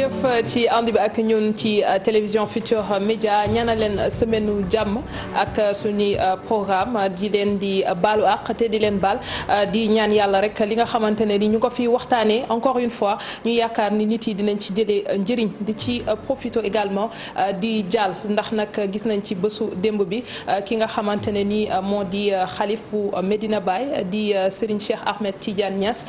jëf ci ànd bi ak ñun ci télévision Futurs Médias ñaanal leen semaine u jàmm ak suñuy programme di leen di baalu àq te di leen baal di ñaan yàlla rek li nga xamante ne ni ñu ko fi waxtaanee encore une fois ñu yaakaar ni nit yi dinañ ci jëlee njëriñ di ci profito également di jàll ndax nag gis nañ ci bésu démb bi ki nga xamante ne ni moo di xalif bu Medina Baye di Serigne Cheikh Ahmed Tidiane Niass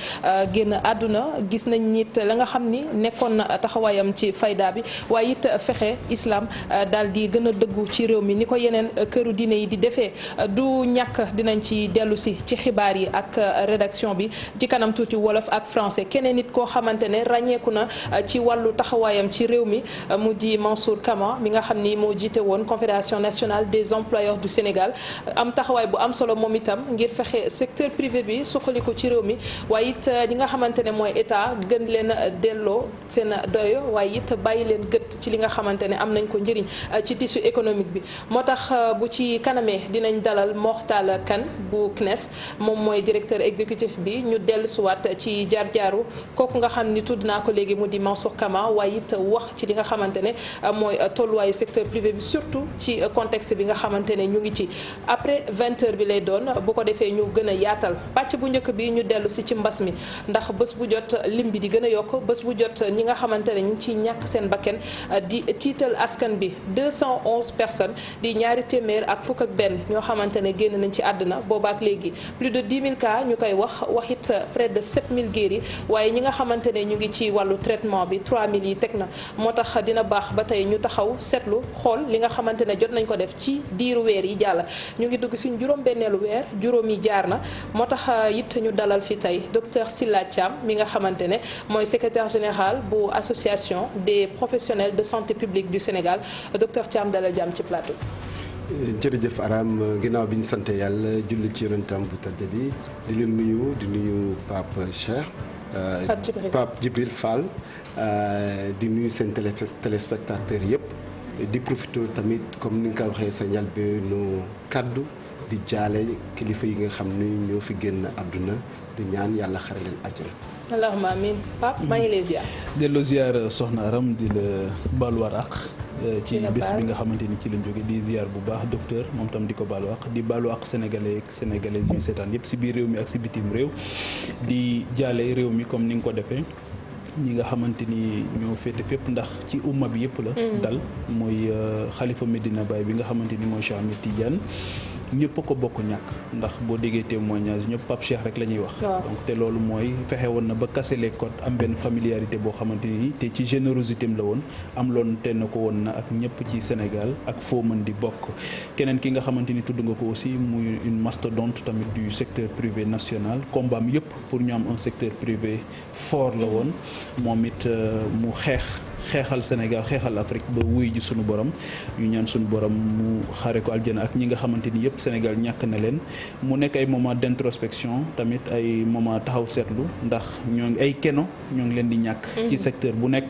génn àdduna gis nañ nit la nga xam ni nekkoon na taxawaayam ci fayda bi waaye it fexe islam daal di gën a dëggu ci réew mi ni ko yeneen këru diine yi di defee du ñàkk dinañ ci dellu si ci xibaar yi ak rédaction bi ci kanam tuuti wolof ak français keneen nit koo xamante ne ràññeeku na ci wàllu taxawaayam ci réew mi mu di Mansour Kama mi nga xam ni moo jiite woon confédération nationale des employeurs du Sénégal am taxawaay bu am solo moom itam ngir fexe secteur privé bi suqaliku ci réew mi waaye it ñi nga xamante ne mooy état gën leen delloo seen doyo waaye it bàyyi leen gët ci li nga xamante ne am nañ ko njëriñ ci tissu économique bi moo tax bu ci kanamee dinañ dalal Mokhtar Kane bu CNES moom mooy directeur exécutif bi ñu dellusiwaat ci jaar-jaaru kooku nga xam ni tudd naa ko léegi mu di Mansour Kama waaye it wax ci li nga xamante ne mooy tolluwaayu secteur privé bi surtout ci contexte bi nga xamante ne ñu ngi ci après 20h bi lay doon bu ko defee ñu gën a yaatal pàcc bu njëkk bi ñu dellu si ci mbas mi ndax bés bu jot lim bi di gën a yokk bés bu jot ñi nga xamante ne ñu ngi ciy ñàkk seen bakken di tiital askan bi 211 personnes di ñaari téeméer ak fukk ak benn ñoo xamante ne génn nañ ci àdduna boobaak léegi plus de 10 000 cas ñu koy waxit près de 7 000 guéris waaye ñi nga xamante ne ñu ngi ci wàllu traitement bi 3 000 yi teg na moo tax dina baax ba tey ñu taxaw seetlu xool li nga xamante ne jot nañ ko def ci diiru weer yi jàll ñu ngi dugg suñ juróom-benneelu weer juróom yi jaar na moo tax it ñu dalal fi tey docteur Sylla Thiam mi nga xamante ne mooy secrétaire général bu association des professionnels de santé publique du Sénégal docteur Thiam dalal jàmm ci plateau. jërëjëf Aram ginnaaw bi ñu sant yàlla julli ci yonentam bu tedd bi di leen nuyu di nuyu Pape Cheikh. Pape Djibril Fall di nuyu seen téléspectateurs yëpp di profité tamit comme ni nga ko waxee sa njëlbéenu kàddu di jaale kilifa yi nga xam ni ñoo fi génn àdduna di ñaan yàlla xare leen àjjana. allahumma amiin Pape maa ngi lay ziar. delloo ziar soxna Aram di la baaluwaat ak ci bés bi nga xamante ni ci lañ jóge di ziar bu baax docteur moom tam di ko baalu ak di baalu ak sénégalais ak sénégalaises yu seetaan yëpp si biir réew mi ak si bitim réew di jaale réew mi comme ni nga ko defee ñi nga xamante ni ñoo féete fépp ndax ci umma bi yëpp la dal mooy xalifa Medina Baye bi nga xamante ni mooy Cheikh Ahmed Tidiane ñëpp a ko bokk ñàkk ndax boo déggee témoignage ñëpp Pape Cheikh rek la ñuy wax. donc te loolu mooy fexe woon na ba casser les codes am benn familiarité boo xamante ni te ci générosité am la woon am loon te na ko woon na ak ñëpp ci Sénégal ak foo mën di bokk. keneen ki nga xamante ni tudd nga ko aussi muy une mastodonte tamit du secteur privé national combat am yëpp pour ñu am un secteur privé fort la woon moom it mu xeexal Sénégal xeexal Afrique ba wuy ji sunu borom ñu ñaan sunu borom mu xare ko aljana ak ñi nga xamante ni yëpp Sénégal ñàkk na leen mu nekk ay moment d'introspection tamit ay moment taxaw seetlu ndax ñoo ngi ay keno ñoo ngi leen di ñàkk ci secteur bu nekk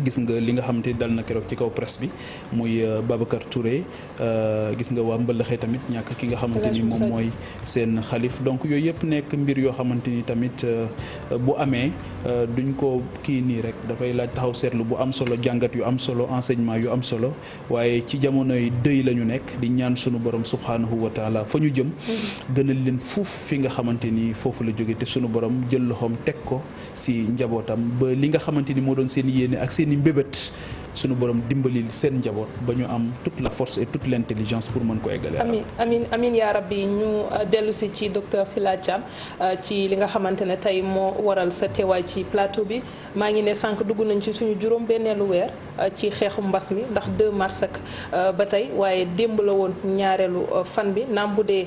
gis nga li nga xamante ni dal na keroog ci kaw presse bi muy Babacar Touré gis nga waa Mbëlëxee tamit ñàkk ki nga xamante ni moom mooy seen xalif donc yooyu yëpp nekk mbir yoo xamante ni tamit bu amee duñ ko kii nii rek dafay laaj taxaw seetlu bu am solo jàngat yu am solo enseignement yu am solo waaye ci jamonoy dëy la ñu nekk di ñaan sunu borom subhanahu wa taala fa ñu jëm gënal leen fuuf fi nga xamante ni foofu la jóge te sunu borom jël loxoom teg ko si njabootam ba li nga xamante ni moo doon seen yéene ak seeni mbébét sunu borom dimbali seen njaboot ba ñu am toute la force et toute l'intelligence pour mën ko eggale. amiin yaa rabbi ñu dellu si ci docteur Sylla Thiam ci li nga xamante ne tey moo waral sa teewaay ci plateau bi maa ngi ne sànq dugg nañ ci suñu juróom-benneelu weer ci xeexu mbas mi ndax 2 mars ak ba tey waaye démb la woon ñaareelu fan bi naam bu dee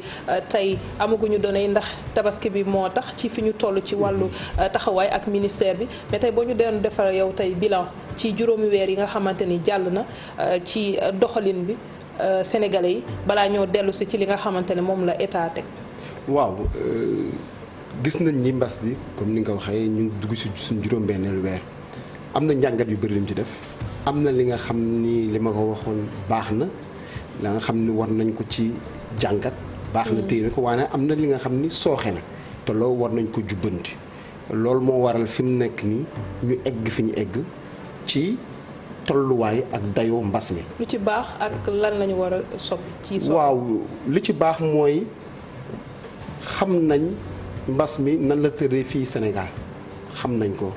tey amaguñu données ndax tabaski bi moo tax ci fi ñu toll ci wàllu taxawaay ak ministère bi mais tey boo ñu doon defar yow tey bilan ci juróomi weer yi nga xamante ni jàll na ci doxalin bi sénégalais yi balaa ñoo dellu si ci li nga xamante ne moom la état teg. waaw gis nañ ñi mbas bi comme ni nga ko waxee ñu dugg si suñ juróom-benneelu weer am na njàngat yu bëri lim ci def am na li nga xam ni li ma ko waxoon baax na la nga xam ni war nañ ko ci jàngat baax na téye na ko waaye am na li nga xam ni sooxe na te loolu war nañ ko jubbanti loolu moo waral fi mu nekk nii ñu egg fi ñu egg ci tolluwaay ak dayoo mbas mi. lu ci baax ak lan lañu war a soppi ci waaw li ci baax mooy xam nañ mbas mi nan la tëree fii Sénégal xam nañ ko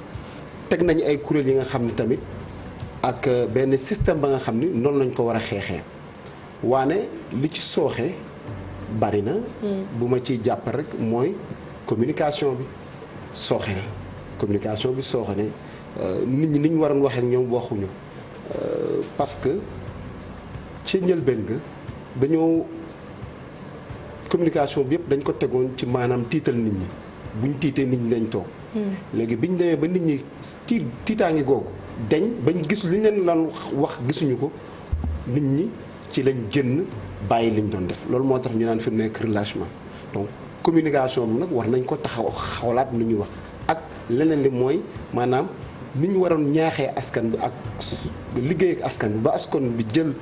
teg nañ ay kuréel yi nga xam ni tamit ak benn système ba nga xam ni noonu lañ ko war a xeexee waane li ci sooxe bari na. bu ma ciy jàpp rek mooy communication bi sooxe na communication bi sooxe ne nit ñi ni ñu waroon waxee ak ñoom waxuñu parce que ci njëlbéen ga dañoo communication bi yëpp dañ ko tegoon ci maanaam tiital nit ñi buñ tiitee nit ñi dañ toog. léegi biñ demee ba nit ñi tiitaangi googu dañ bañ gis lu ñu leen lan wax gisuñu ko nit ñi ci lañ génn bàyyi liñ doon def loolu moo tax ñu naan fi mu nekk relâchement donc communication bi nag war nañ ko taxaw xawlaat lu ñuy wax ak leneen li mooy maanaam ni ñu waroon ñaaxee askan bi ak liggéey ak askan bi ba askan bi jël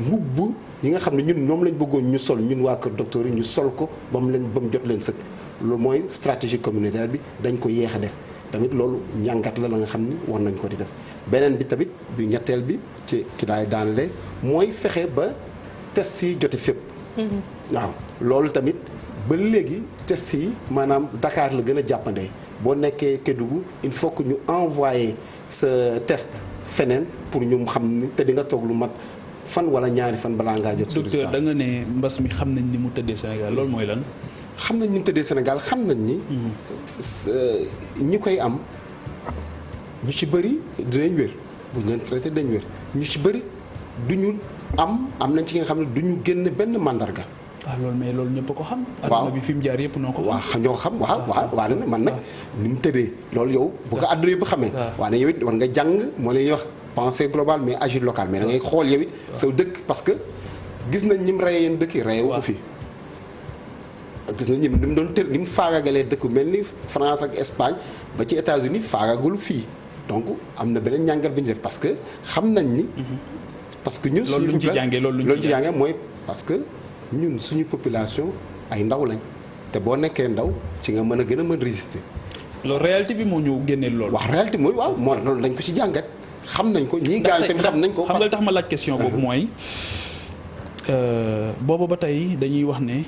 mbubb yi nga xam ne ñun ñoom lañ bëggoon ñu sol ñun waa kër docteur yi ñu sol ko ba mu jot leen sëkk loolu mooy stratégie communautaire bi dañ ko yéex a def tamit loolu njàngat la nga xam ni war nañ ko di def beneen bi tamit bi ñetteel bi ci laay daanale mooy fexe ba test yi jote fépp. waaw loolu tamit ba léegi test yi maanaam Dakar la gën a jàppandee boo nekkee Kédougou il faut que ñu envoyer sa test feneen pour ñu xam ni te di nga toog lu mat fan wala ñaari fan balaa ngaa jot. docteur da nga ne mbas mi xam nañ ni mu tëddee Sénégal loolu mooy lan. xam nañ ni mu tëddee Sénégal xam nañ ni. ñi koy am ñu ci bëri dinañ wér bu ñu leen traité dañ wér ñu ci bëri duñu am nañ ci nga xam ne duñu génn benn mandarga. loolu mais loolu ñëpp ko xam. waaw adduna bi fi mu jaar yëpp noo ko xam. waaw ñoo xam waaw man nag ni mu tëddee loolu yow bu ko adduna yëpp xamee. waaw ne yow it war nga jàng moo leen wax pensée globale mais agir local mais da ngay xool yow it sa dëkk parce que gis nañ ñi mu reyee yéen dëkk yi reyee wu ko fi. gis nañ ni mu doon ni mu faagaagalee dëkk mel ni France ak Espagne ba ci États-Unis faagaagul fii donc am na beneen ñàngal bi ñu def parce que xam nañ ni. parce que ñun suñu. loolu ci jàngee loolu ci jàngee mooy parce que ñun suñu population ay ndaw lañ te boo nekkee ndaw ci nga mën a gën a mën résister. loolu réalité bi moo ñu génneel loolu. waaw réalité mooy waaw moo loolu dañ ko ci jàngat xam nañ ko ñii gaañ tamit xam nañ ko. xam nga tax ma laaj question boobu mooy booba ba tey dañuy wax ne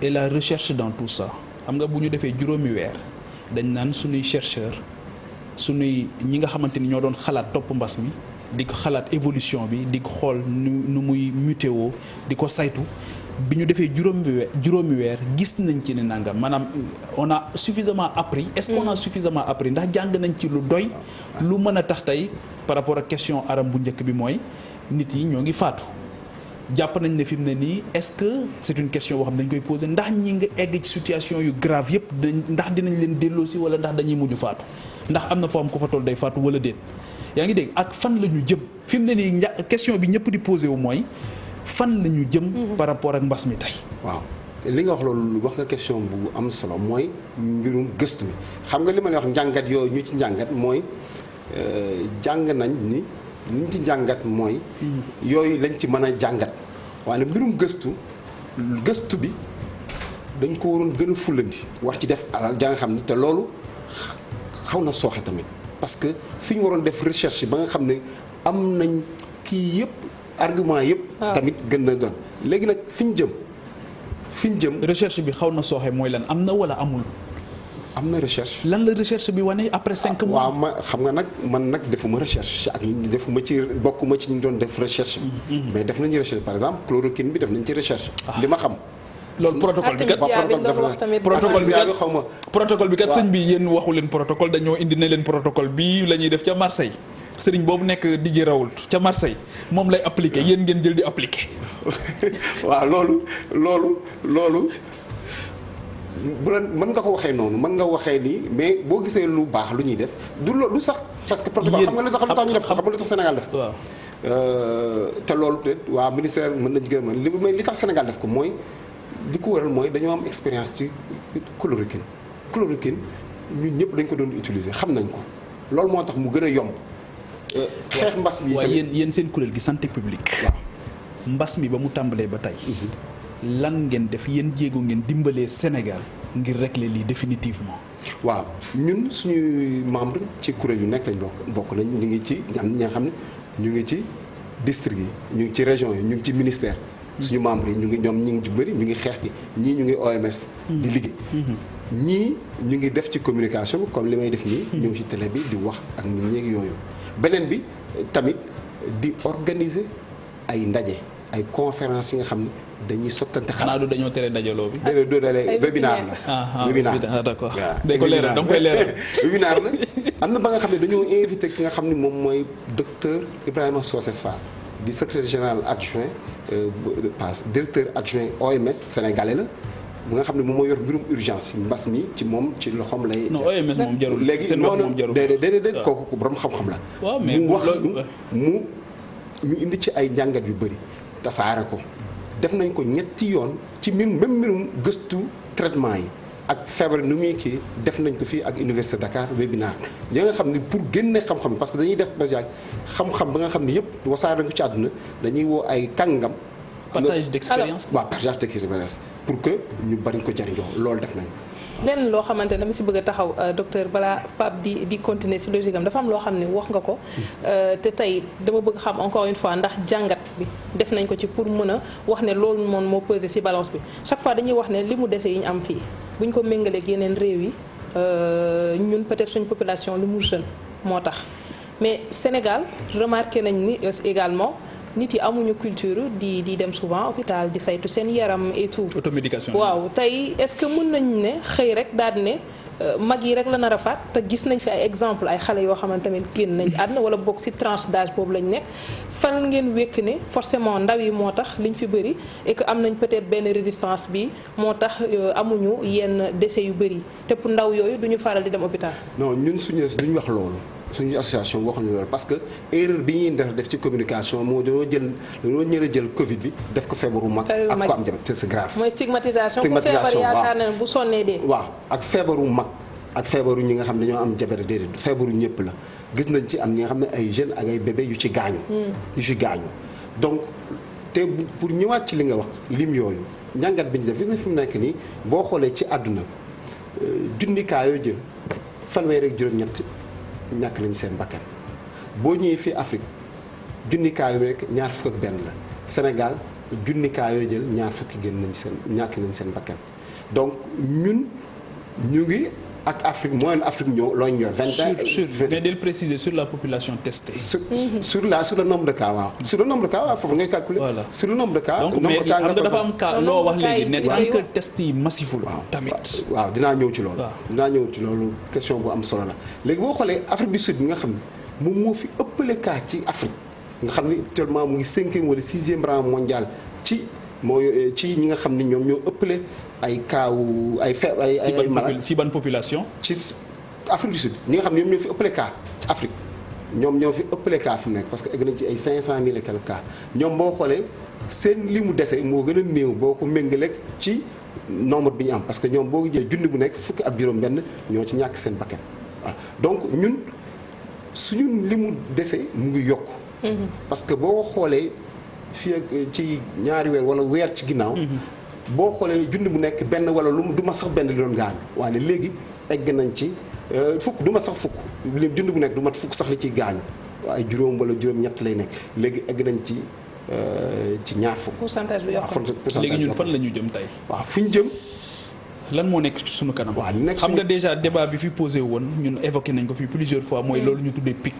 et la recherche dans tout ça xam nga bu ñu defee juróomi weer dañ naan suñuy chercheur suñuy ñi nga xamante ni ñoo doon xalaat topp mbas mi di ko xalaat évolution bi di ko xool nu muy mutéo di ko saytu bi ñu defee juróomi weer gis nañ ci ne nangam maanaam on a suffisamment appris est-ce qu'on a suffisamment appris ndax jàng nañ ci lu doy lu mën a tax tey par rapport ak question aram bu njëkk bi mooy nit yi ñoo ngi faatu jàpp nañ ne fi mu ne nii est-ce que c'est une question boo xam ne dañ koy poser ndax ñi nga egg ci situation yu grave yëpp ndax dinañ leen delloosi wala ndax dañuy mujj faatu ndax am na foo xam ko fa toll day faatu wala déet yaa ngi dégg ak fan la ñu jëm fi mu ne nii question bi ñëpp di posé wu mooy fan la ñu jëm. par rapport ak mbas mi tey. waaw li nga wax loolu wax nga question bu am solo mooy mbirum gëstu mi xam nga li ma lay wax njàngat yooyu ñu ci njàngat mooy jàng nañ ni ñu ci njàngat mooy. yooyu lañ ci mën a jàngat waaye mbirum gëstu bi dañ ko waroon gën a fulandi war ci def alal ja nga xam ni te loolu xaw na sooxe tamit. parce que fi ñu waroon def recherche ba nga xam ne am nañ kii yëpp argument yëpp. tamit gën na doon léegi nag fi ñu jëm. recherche bi xaw na sooxe mooy lan am na wala amul. am na recherche. lan la recherche bi wane après 5 mois. waaw ma xam nga nag man nag defuma recherche ak defuma ci bokkuma ci ñu doon def recherche bi. mais def nañu recherche par exemple chloroquine bi def nañ ci recherche. li ma xam. loolu protocole bi kat protocole bi kat sëñ bi yéen waxu leen protocole dañoo indi na leen protocole bi la ñuy def ca Marseille sëriñ boobu nekk Didier Raoult ca Marseille moom lay appliquer yéen ngeen jël di appliquer. waaw loolu bu la mën nga ko waxee noonu mën nga waxee nii mais boo gisee lu baax lu ñuy def du sax. parce que protocole xam nga lu tax ñu def ko xam nga lu tax Sénégal def ko. waaw te loolu peut-être waa ministère mën nañu gën a mën li tax Sénégal def ko mooy. li ko waral mooy dañoo am expérience ci chloroquine ñun ñëpp dañ ko doon utiliser xam nañ ko loolu moo tax mu gën a yomb. xeex mbas mi waaye yéen seen kuréel gi santé publique. waaw mbas mi ba mu tàmbalee ba tey. lan ngeen def yéen jéego ngeen dimbalee Sénégal ngir régler lii définitivement. waaw ñun suñuy membre ci kuréel yu nekk lañ bokk nañ ñu ngi ci am ñi nga xam ne ñu ngi ci district yi ñu ngi ci région yi ñu ngi ci ministère. suñu membre yi ñu ngi ci bëri ñu ngi xeex ci ñii ñu ngi OMS. di liggéey. ñii ñu ngi def ci communication comme li may def nii. ñu ngi ci télé bi di wax ak nit ñi yooyu. beneen bi tamit di organiser ay ndaje ay conférence yi nga xam ne dañuy sottante xanaa du dañoo tere dajaloo bi. déedéet webinaire la. webinaire d'accord day ko leeral da nga koy leeral. webinaire la am na ba nga xam ne dañoo invité ki nga xam ne moom mooy docteur Ibrahima Socé Fall di secrétaire général adjoint directeur adjoint OMS sénégalais la. bu nga xam ne moom moo yor mbirum urgence mbas mi ci moom ci loxoom lay. non OMS moom jarul léegi noonu déedéet kooku borom xam-xam la. mu wax ñu indi ci ay njàngat yu bëri tasaare ko def nañ ko ñetti yoon ci même mbirum gëstu traitement yi ak feebar nu muy kii def nañ ko fii ak Université Dakar webinaire yi nga xam ne pour génne xam-xam parce que dañuy def ba yàgg xam-xam ba nga xam ne yëpp wasaare nañ ko ci àdduna dañuy woo ay kàngam. partage d'expérience. waaw partage d'expérience pour que ñu bari ko jariñoo loolu def nañ. lenn loo xamante ne dama si bëgg a taxaw docteur balaa Pape di continuer si logique am dafa am loo xam ne wax nga ko te tey dama bëgg xam encore une fois ndax jàngat bi def nañ ko ci pour mën a wax ne loolu moom moo pesé si balance bi chaque fois dañuy wax ne li mu dese yi ñu am fii bu ñu ko méngaleeg yeneen réew yi ñun peut-être suñu population lu mu jeune moo tax mais Sénégal remarqué nañ ni également. nit yi amuñu culture di dem souvent hôpital di saytu seen yaram et tout. automédication. waaw tey est-ce que mën nañu ne xëy rek daal di ne mag yi rek la nar a faat te gis nañ fi ay exemple ay xale yoo xamante ne génn nañ àdduna wala bokk ci tranche d'âge boobu lañ nekk fan ngeen wékk ne forcément ndaw yi moo tax liñ fi bëri et que am nañ peut-être benn résistance bi moo tax amuñu yenn décès yu bëri te pour ndaw yooyu duñu faral di dem hôpital. non ñun suñu wax loolu. suñu association waxuñu loolu parce que erreur bi ñuy def ci communication moo dañoo jël Covid bi def ko feebaru mag ak ko am diabète c'est grave. mooy stigmatisation ku feebar yaakaar na bu sonnee dee. waaw ak feebaru mag ak feebaru ñi nga xam ne dañoo am diabète déedéet feebaru ñëpp la gis nañ ci am ñi nga xam ne ay jeunes ak ay bébés yu ci gaañu. donc te pour ñëwaat ci li nga wax lim yooyu njàngat bi ñu def gis na fi mu nekk nii boo xoolee ci àdduna junnikaa yoo jël fanweer ak juróom-ñett ñàkk nañ seen bakkan boo ñëwee fii Afrique junnikaay yu rek ñaar fukk ak benn la Sénégal junnikaay yoo jël ñaar fukki ñàkk nañ seen bakkan donc ñun ñu ngi ak Afrique moyenne Afrique ñoo loo ñu yor 21 mais del préciser sur la population testée. sur le nombre de cas waaw. sur le nombre de cas waaw foofu ngay calculer. voilà sur le nombre de cas. donc mais xam nga dafa am cas loo wax léegi ne tant que test yi massiful. tamit waaw dinaa ñëw ci loolu. question bu am solo la léegi boo xoolee Afrique du Sud bi nga xam ne moom moo fi ëppale cas ci Afrique nga xam ne actuellement mu ngi 5e wala 6e rang mondial ci ñi nga xam ne ñoom ñoo ëppale. ay kaawu ay malade si ban population. ci Afrique du Sud ñi nga xam ne ñoom ñoo fi ëppale cas ci Afrique ñoom ñoo fi ëppale cas fi mu nekk parce que egg nañ ci ay 500 000 et quelques cas ñoom boo xoolee seen li mu dese moo gën a néew boo ko méngaleeg ci nombre bi ñu am parce que ñoom boo jëlee junni bu nekk fukki ak juróom-benn ñoo ci ñàkk seen bakkan waaw donc ñun suñu li mu dese mu ngi yokk. parce que boo xoolee fii ak ci ñaari weer wala weer ci ginnaaw. boo xoolee junni bu nekk benn wala lu du ma sax benn li doon gaañu waaye léegi egg nañ ci fukk du ma sax fukk lim junni bu nekk du mat fukk sax li ciy gaañu waaye juróom wala juróom-ñett lay nekk léegi egg nañ ci ñaar fukk. pourcentage bi yokku léegi ñun fan la ñu jëm tey. waaw fi ñu jëm. lan moo nekk ci sunu kanam. waaw xam nga déjà débat bi fi posé woon ñun évoqué nañ ko fi plusieurs fois mooy loolu ñu tuddee pic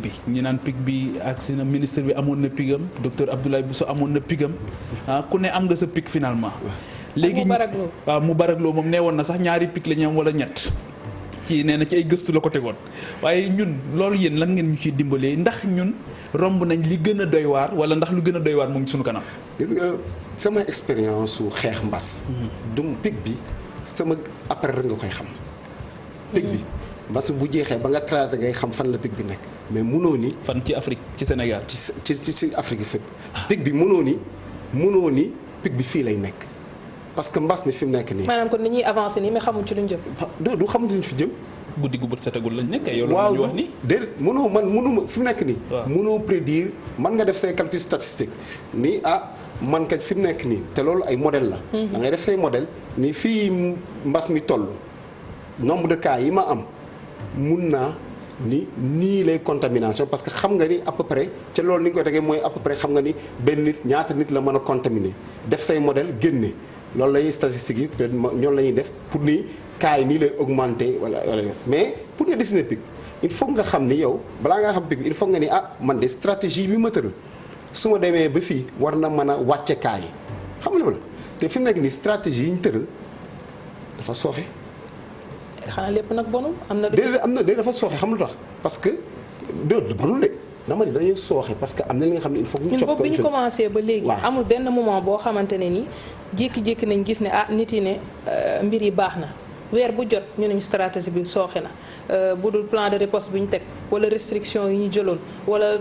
bi ñu naan pic bi ak si na ministre bi amoon na pigam docteur Abdoulaye Bousso amoon na pigam ku ne am nga sa pic finalement. léegi waaw mu baragloo moom nee woon na sax ñaari pic la ñu am wala ñett ci nee na ci ay gëstu la ko tegoon waaye ñun loolu yéen lan ngeen ñu ciy dimbalee ndax ñun romb nañ li gën a doy waar wala ndax lu gën a doy waar mu ngi sunu kanam. sama expérience su xeex mbas. du pic bi sama après rek nga koy xam. pic bi mbas bu jeexee ba nga traité ngay xam fan la pic bi nekk mais munoo ni. fan ci Afrique ci Sénégal. ci Afrique fépp. pic bi munoo ni pic bi fii lay nekk parce que mbas mi fi mu nekk nii. maanaam kon ni ñuy avancé nii mais xamuñ ci luñ jëm. du xamuñ ci luñ fi jëm. guddi gu bët setagul lañ nekk yow la ñu wax ni. déedéet mënoo fi mu nekk nii. mënoo prédire mën nga def say calcul statistique ni man kat fi mu nekk nii te loolu ay modèle la. da ngay def say modèle ni fii mbas mi toll nombre de cas yi ma am mun naa ni nii lay contamination parce que xam nga ni à peu près ca loolu ni nga koy tegee mooy à peu près xam nga ni benn nit ñaata nit la mën a contaminer def say modèle génne loolu la ñuy statistiques yi peut-être ñoom la ñuy def pour ni cas yi nii lay augmenter wala mais pour nga dessiner pic il faut nga xam ni yow balaa nga xam pic il faut nga ni man de stratégie bi ma tëral su ma demee ba fii war na mën a wàcce cas yi xam nga la te fi mu nekk nii stratégie yi ñu tëral dafa sooxe. xanaa lépp nag bonul am na. déedéet dafa sooxe xam lu tax parce que déedéet bonul de dama ne dañuy sooxe parce que am na li nga xam ne il faut que ñu bi ñu commencé ba léegi. amul benn moment boo xamante ne ni jékki-jékki nañ gis ne nit yi ne mbir yi baax na weer bu jot ñu ne ñu stratégie bi sooxe na bu dul plan de riposte bi ñu teg wala restriction yi ñu jëloon wala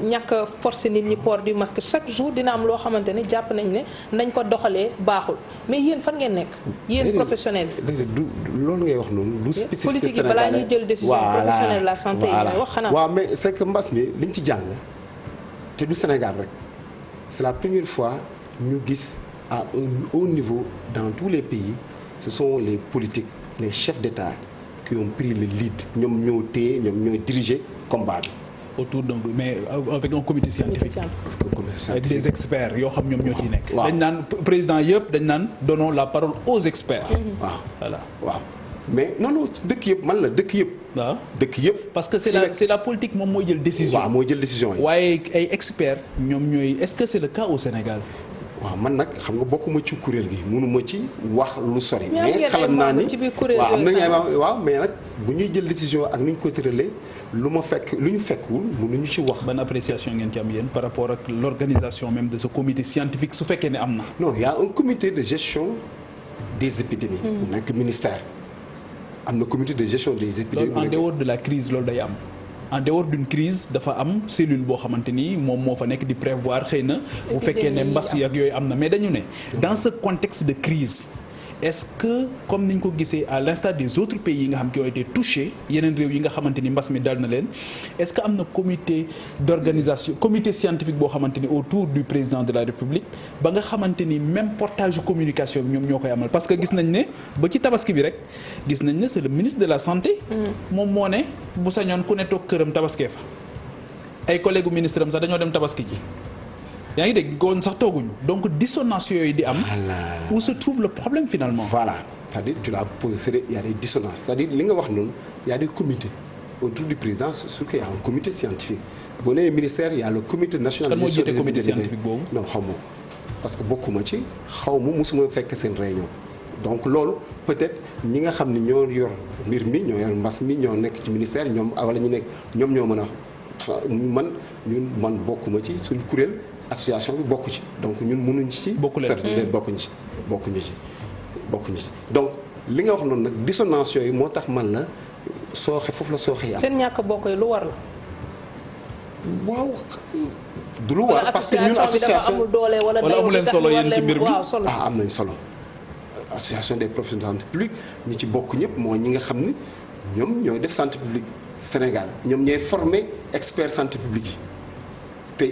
ñàkk a forcer nit ñi port du masque chaque jour dina am loo xamante ne jàpp nañ ne nañ ko doxalee baaxul mais yéen fan ngeen nekk. yéen professionnel du loolu ngay wax noonu. du spécificité politique yi balaa ñuy jël décision professionnelle la santé yi ngay wax xanaa. waaw mais c'est que mbas mi liñ ci jàng te du Sénégal rek c'est la première fois ñu gis à un haut niveau dans tous les pays. Ce sont les politiques, les chefs d'État qui ont pris le lead. ñoom ñoo téye ñoom ñoo diriger combat bi. autour d'un mais avec un comité scientifique. avec des experts yoo xam ñoom ñoo ciy nekk. dañ naan président yëpp dañ naan donnons la parole aux experts. waaw voilà waaw mais non dëkk yëpp man la dëkk yëpp. waaw dëkk yëpp. parce que c'est la politique moom mooy jël décision. waaw mooy jël décision yi. waaye ay experts ñoom ñooy est-ce que c'est le cas au Sénégal. waaw man nag xam nga bokkuma ci kuréel gi mënuma ci wax lu sori. mais xalaat naa ni waaw am nañu waaw mais nag bu ñuy jël décision ak nu ñu ko tëralee lu ñu fekkul mënuñu ci wax. ban appréciation ngeen ci am yéen par rapport ak l'organisation même de ce comité scientifique su fekkee ne am na. non il y a un comité de gestion des épidémies. bu nekk ministère am na comité de gestion des épidémies. loolu en dehors de la crise loolu day am. en dehors d'une crise dafa am cellule boo xamante ni moom moo fa nekk di prévoir xëy na bu fekkee ne mbas yi ak yooyu am na mais dañu ne dans ce contexte de crise est-ce que comme niñ ko gisee à l'instar des autres pays yi nga xam qui ont été touchés yeneen réew yi nga xamante ni mbas mi dal na leen est-ce que am na comité d'organisation comité scientifique boo xamante ni autour du président de la République ba nga xamante ni même portage communication bi ñoom ñoo koy amal parce que gis nañ ne ba ci tabaski bi rek gis nañ ne c'est le ministre de la santé moom moo ne bu sañoon ku ne toog këram tabaskee fa ay collègues ministre am sax dañoo dem tabaski ji yaa ngi dégg goon sax tooguñu donc dissonance yooyu di am. où se trouve le problème finalement. voilà c'est-à-dire tu l'as posé il y a des dissonances c'est-à-dire li nga wax noonu il y a des comités autour du président surtout qu'il y a un comité scientifique boo nee ministère il y a le comité national. kan moo jiite comité scientifique boobu. non xaw ma parce que bokkuma ci xaw ma mosuma fekk seen réunion donc loolu peut-être ñi nga xam ne ñoo yor mbir mi ñoo yor mbas mi ñoo nekk ci ministère ñoom wala ñu nekk ñoom ñoo mën a man bokkuma ci suñ kuréel. association bi bokku ci donc ñun mënuñ ci. bokkuñu ci donc li nga wax noonu nag dissonance yooyu moo tax man la sooxe foofu la sooxe yi am. seen ñàkk bokk yi lu war la. waaw du lu war parce que ñun association amul doole wala amu leen solo yéen ci mbir mi am nañ solo. association des professionnels de santé publique ñi ci bokk ñëpp mooy ñi nga xam ni ñoom ñooy def santé publique Sénégal ñoom ñooy former expert santé publique yi te.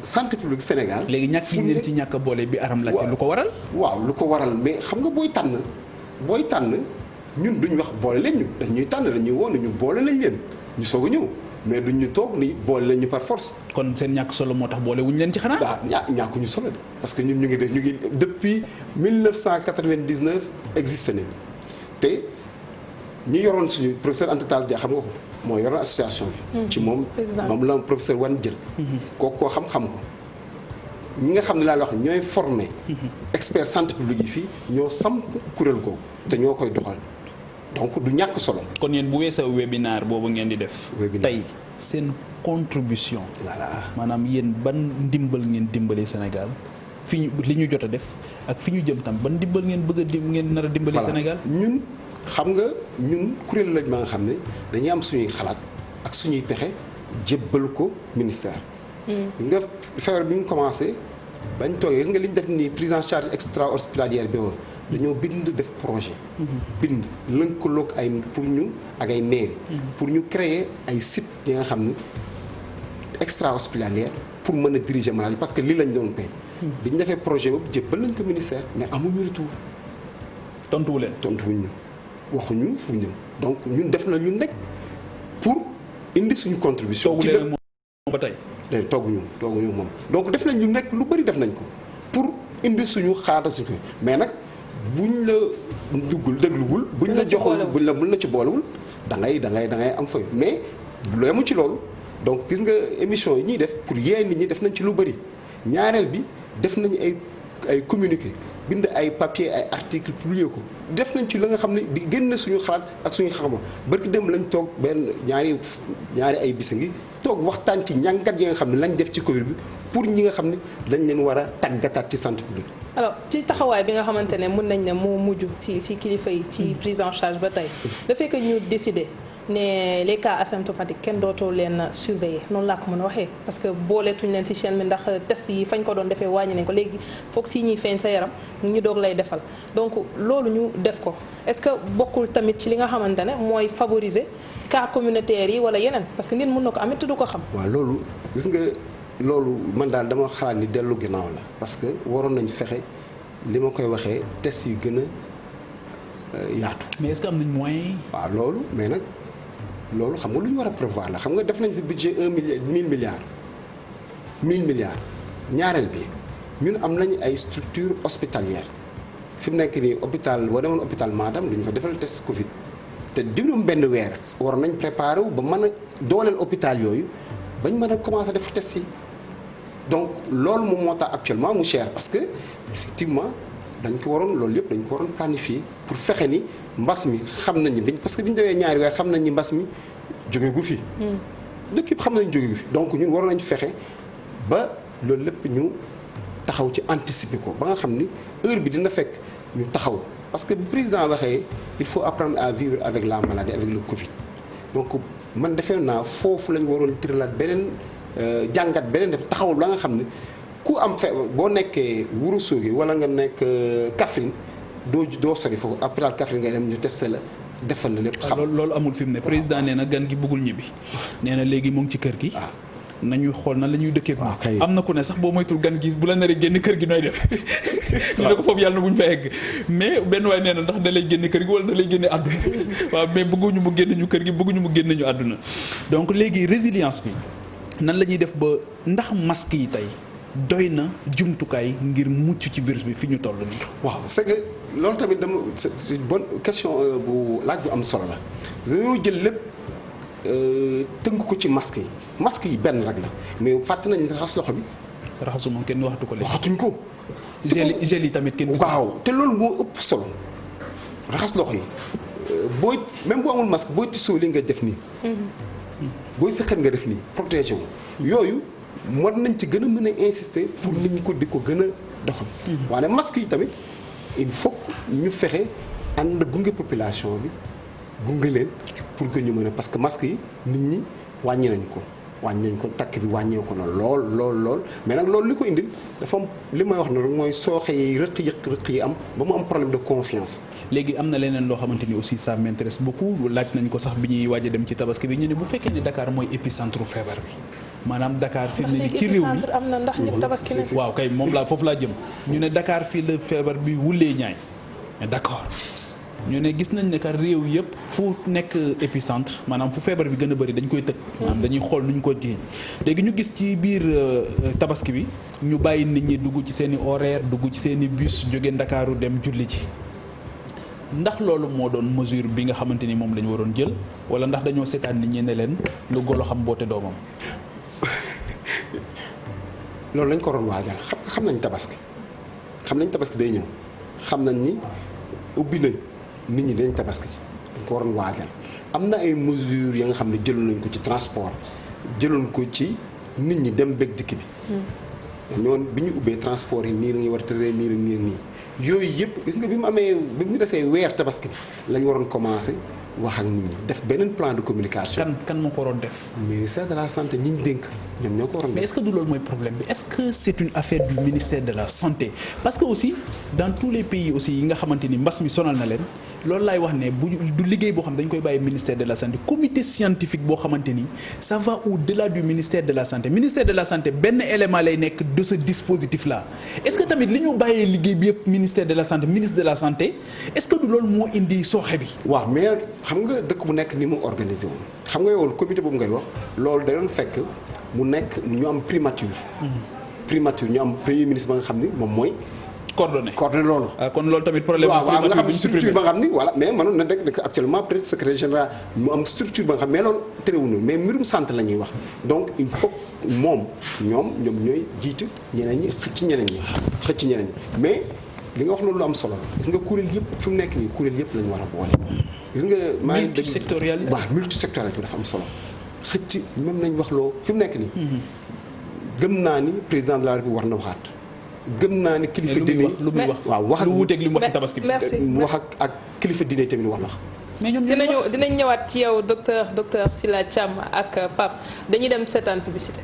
santé publique Sénégal. léegi ñàkk yi leen ci ñàkk boole bi aram laajte lu ko waral. waaw lu ko waral mais xam nga booy tànn ñun duñ wax boole leen ñu dañuy tànn dañuy woon ñu boole lañ leen ñu soog a ñëw mais duñ ñu toog ni boole leen ñu par force. kon seen ñàkk solo moo tax boole wuñ leen ci xanaa. waaw ñàkkuñu solo de parce que ñun ñu ngi depuis 1999 existé nañ te ñi yoroon suñu professeur Anta Tall Dia xam nga ko. moo yoroon association bi. ci moom la professeur Wane jël. koo xam-xam ko ñi nga xam ne laa wax ñooy formé. expert santé publique yi fii ñoo samp kuréel googu te ñoo koy doxal donc du ñàkk solo. kon yéen bu weesoo webinaire boobu ngeen di def. tey seen contribution. voilà maanaam yéen ban ndimbal ngeen dimbali Sénégal fi ñu li ñu jot a def ak fi ñu jëm tam ban ndimbal ngeen bëgg a ngeen nar a dimbali Sénégal. ñun. xam nga ñun kuréel lañ ma nga xam ne dañuy am suñuy xalaat ak suñuy pexe jébbal ko ministère. nga feebar bi ñu commencé bañ toogee gis nga li ñu def nii prise en charge extra-hospitalière bi woon dañoo bind def projet. bind lëkkaloog ay pour ñu ak ay mairie. pour ñu créer ay sites yi nga xam ne extra-hospitalière pour mën a diriger maladie parce que lii lañ doon pay bi ñu defee projet boobu jébbal nañ ko ministère mais amuñu retour. tontuwu leen tontuwuñ ñu waxuñu fu ñu donc ñun def na ñun nekk pour indi suñu contribution. ci lépp ba tey. léegi tooguñu moom donc def nañ ñu nekk lu bari def nañ ko pour indi suñu xaata suñu mais nag buñ la dégluwul buñ la joxul buñ la ci boolewul da ngay am fay mais lu yemu ci loolu donc gis nga émission yi ñuy def pour yee nit ñi def nañ ci lu bari ñaareel bi def nañu ay communiqué bind ay papier ay article publié ko def nañ ci la nga xam ne di génn suñu xalaat ak suñu xam-xam barki dem lañ toog benn ñaari ay bisa ngi toog waxtaan ci njàngat yi nga xam ne lañ def ci Covid bi pour ñi nga xam ne lañ leen war a tàggataat ci santé publique. alors ci taxawaay bi nga xamante ne mën nañ ne moo mujj ci kilifa yi ci prise en charge ba tey le fait que ñu décider ne les cas asymptomatiques kenn dootoo leen surveiller noonu laa ko mën a waxee parce que booleetuñ leen ci chaîne bi ndax test yi fañ ko doon defee wàññi nañ ko léegi foog si ñuy feeñ sa yaram ñu doog lay defal donc loolu ñu def ko est-ce que bokkul tamit ci li nga xamante ne mooy favoriser cas communautaire yi wala yeneen parce que nit mën na ko amit te du ko xam. waaw loolu gis nga loolu man daal dama xalaat ni dellu ginnaaw la parce que waroon nañ fexe li ma koy waxee test yi gën a yaatu. mais est-ce que am nañ moyen. waaw loolu mais nag. loolu xam nga lu ñu war a prévoir la xam nga def nañ fi budget 1000 milliards ñaareel bi ñun am nañu ay structure hospitalière fi mu nekk nii hôpital boo demoon hôpital Matam lu ñu fa defal test Covid te juróom benn weer war nañ préparer wu ba mën a dooleel hôpital yooyu bañ mën a commencer def test yi donc loolu moom moo tax actuellement mu cher parce que effectivement dañ ko waroon loolu yëpp dañ ko waroon planifier pour fexe ni mbas mi xam nañ ni parce que bi ñu demee ñaari weer xam nañ ni mbas mi jóge gu fi. dëkk yëpp xam nañ jóge gu fi donc ñun waroon nañ fexe ba loolu lépp ñu taxaw ci anticiper ko ba nga xam ni heure bi dina fekk ñu taxaw parce que bu président waxee il faut apprendre à vivre avec la maladie avec le Covid donc man defee naa foofu lañ waroon tëralaat beneen jàngat beneen def taxawul la nga xam ne ku am boo nekkee Ourossogui wala nga nekk Kaffrine doo sori foofu hôpital Kaffrine ngay dem ñu testé la defal la lépp. xam loolu amul fi mu ne président nee na gan gi bëggul ñibbi nee na léegi mu ngi ci kër gi. nañuy xool nan la ñuy dëkkee ko am na ku ne sax boo moytul gan gi bu la naree génn kër gi nooy def ñu ne ko foofu yàlla na bu ñu fa egg mais benn waay nee na ndax da lay génn kër gi wala da lay génne àdduna waaw mais bëgguñu mu génn ñu kër gi bëgguñu mu génn ñu àdduna donc léegi résilience bi nan la ñuy def ba ndax masque yi tey doy na jumtukaay ngir mucc ci virus bi fi ñu toll nii. waaw c'est que loolu tamit c'est une bonne question bu laaj bu am solo la dañoo jël lépp tënk ko ci masque yi benn rek la mais fàtte nañ raxas loxo bi. raxasu moom kenn waxatu ko léegi. waxatuñ ko. gel yi tamit kenn. waaw te loolu moo ëpp solo raxas loxo yi booy même boo amul masque booy tisoo li nga def nii. booy sëqat nga def nii protégé wu. yooyu war nañ ci gën a mën a insister pour nit ñi ko di ko gën a doxal. waaye masque yi tamit il faut ñu fexe ànd gunge population bi gunge leen pour que ñu mën a parce que masque yi nit ñi wàññi nañ ko takk bi wàññeeku na lool mais nag loolu li ko indil dafa am li may wax na rek mooy sooxe yi rëq yi am ba mu am problème de confiance. léegi am na leneen loo xamante ni aussi ça m'intéresse beaucoup laaj nañ ko sax bi ñuy waaj a dem ci tabaski bi ñu ne bu fekkee ne Dakar mooy épicentre feebar bi maanaam Dakar fii ne ci réew mi am na ndax ñëpp tabaski na. waaw kay moom laa foofu laa jëm ñu ne Dakar fii la feebar bi wulee ñaay mais d'accord ñu ne gis nañ ne que réew yëpp fu nekk épicentre maanaam fu feebar bi gën a bëri dañ koy tëj. maanaam dañuy xool nu ñu ko géej léegi ñu gis ci biir tabaski bi ñu bàyyi nit ñi dugg ci seen i horaire dugg ci seen i bus jóge Ndakaaru dem julli ji ndax loolu moo doon mesure bi nga xamante ni moom la ñu waroon jël wala ndax dañoo seetaan nit ñi ne leen lu golo xam boote doomam. loolu lañ ko waroon waajal xam nañ tabaski day ñëw xam nañ ni ubbi nañ. nit ñi dañ tabaski dañ ko waroon waajal am na ay mesures ya nga xam ne jëloon nañ ko ci transport jëloon ko ci nit ñi dem bëgg dikk bi. ñoon bi ñu ubbee transport yi nii la ñuy war a tëree nii yooyu yëpp gis nga bi mu desee weer tabaski bi lañ waroon commencer wax ak nit ñi def beneen plan de communication. kan moo ko waroon def. ministère de la santé ñi ñu dénk ñoom ñoo ko waroon def. mais est-ce que du loolu mooy problème bi est-ce que c'est une affaire du ministère de la santé parce que aussi dans tous les pays aussi yi nga xamante ni mbas mi sonal na leen loolu laay wax ne du liggéey boo xam dañ koy bàyyi ministère de la santé comité scientifique boo xamante ni ça va au-delà du ministère de la santé ministère de la santé benn élément lay nekk de ce dispositif là est-ce que tamit li ñu bàyyee liggéey bi yëpp ministère de la santé ministre de la santé est-ce que du loolu moo indi sooxe bi. waaw mais xam nga dëkk bu nekk ni mu organisé woon xam nga yow comité boobu ngay wax loolu da doon fekk mu nekk ñu am primature ñu am premier ministre ba nga xam ni moom mooy. coordonné loolu. kon loolu tamit problème waaw nga xam ne structure ba nga xam ni voilà mais mënoon na rek actuellement peut-être secrétaire général mu am structure ba nga xam mais loolu terewuñu mais mbirum santé la ñuy wax donc il faut ñoom ñooy jiitu ñeneen ñi xëcc ñeneen ñi mais li nga wax loolu lu am solo gis nga kuréel yëpp fi mu nekk nii kuréel yëpp la ñu war a boole. gis nga maa ngi multisectorialité waaw multisectorialité dafa am solo xëcc même nañ wax loo fi mu nekk nii. gëm naa ni président de la République war na waxaat. gëm naa ni kilifa diine lu muy wax waaw wax ak lu wuuteeg li mu wax ci tabaski bi. wax ak kilifa diine tamit wax na. mais ñoom dinañ ñëwaat ci yow docteur Sylla Thiam ak Pape dañuy dem seetaan publicité.